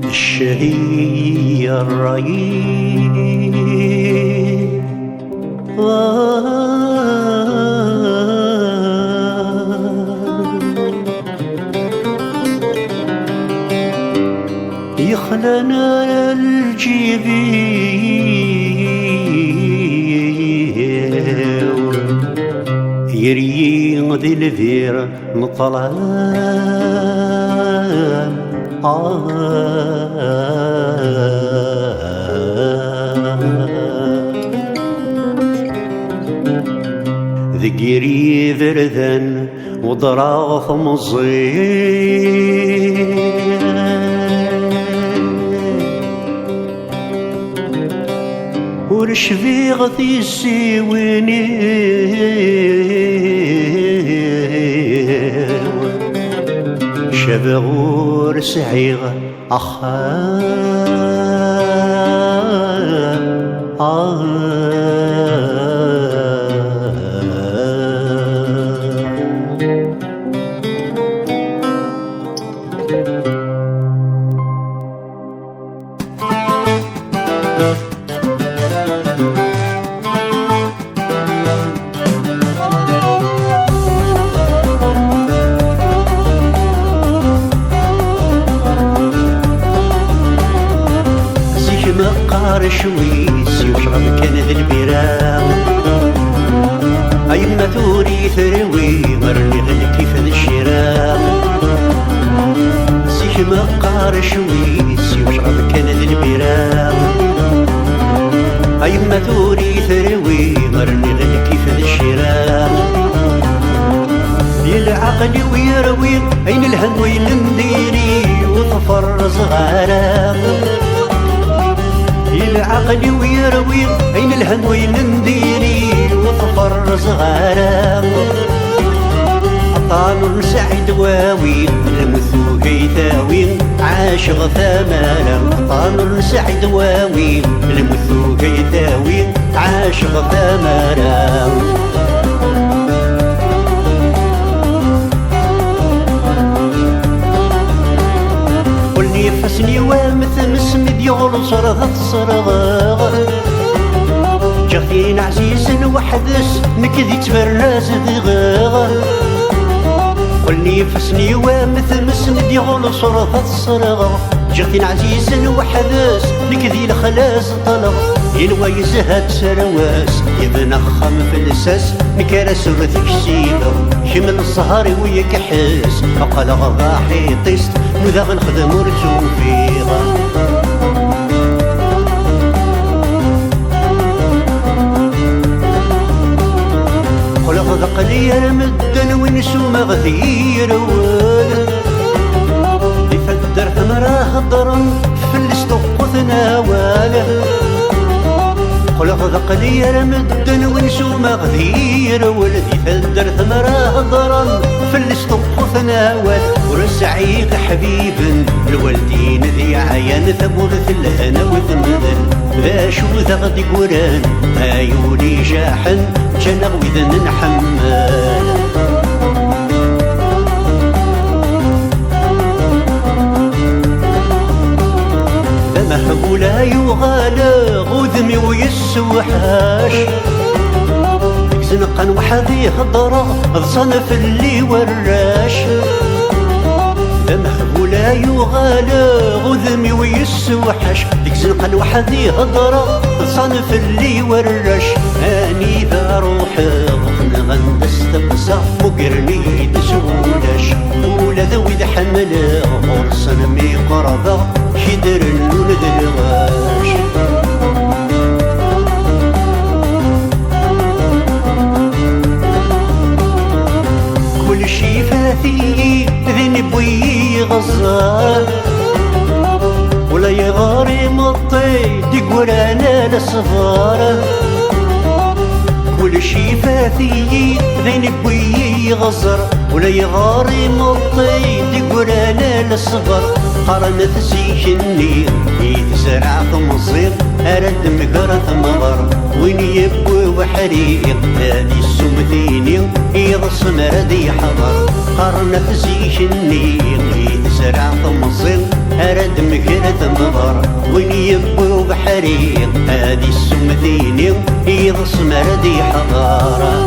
الشهي الرهيب يخلنا الجبين يريض الذير مطلع ذقيري ذرذن وضراخ مصير ورشفيغ في السيويني شبغور سعيغ مقار شويس يشرب كان ذي البيرام أيما ثوري ثروي مرني غل كيف ذي الشرام سيح مقار شويس يشرب كان ذي البيرام أيما ثوري ثروي مرني غل كيف ذي الشرام يلعقل ويروي أين الهم وين نديري وظفر صغارام العقل ويروي أين الهم وين نديري وظفر صغارا طال سعيد واوي المثو كيثاوي عاشق ثمانا طال سعيد واوي المثو كيثاوي عاشق ثمانا يفسني وامثل مسمد يغل صرغ الصرغاغ جغتين عزيز وحدس نكذي تفرناز دغاغ قلني يفسني وامثل مسمد يغل صرغ الصرغاغ جغتين عزيز وحدس نكذي الخلاص طلغ يلوى يزهد سرواس يبنخم في الساس مكارا سرث كسيبه شمل الصهار ويكحس أقل غضاحي طيست وذا نخدم ورسوم فيها خلق ذقلي مدن ونسو مغذير ود يفدر ثمراه ضرم في الاسطق ثناواله خلق ذقلي مدن ونسو مغذير ولد يفدر ثمراه ضرم في الاسطق ثناوال ورسعيق حبيب الوالدين ذي عيان ثبورث الهنا وثمذن ذا شو ذغدي قران عيوني جاحن جنغ وذن حمال فمحبو لا يغالى غذمي ويسوحاش زنقا وحذي هضرة الصنف اللي وراش ذمه لا يغالى غذمي ويسوحش ديك زنقا وحذي هضرة الصنف اللي وراش اني ذا روحي غندس تقصى مقرني تسولاش ولا ذوي ذا حمله غرصن مي قرضة شدر اللون ذلغاش كل شي فاثي ذنب ويغزار ولا يغاري مطي ديقول انا لصغار كل شي فاثي ذنب ويغزر ولا يغاري مطي ديقول انا لصغر قرنت زيجني يتزرع ثمصير أرد مقرة مغر وين يبوي وحريق هادي السمثيني يضص مردي حضر قرنا تزيكني تزرع تمصيل أرد مكرة مضر وين يبو بحريق هادي السمثيني يضص مردي حضارة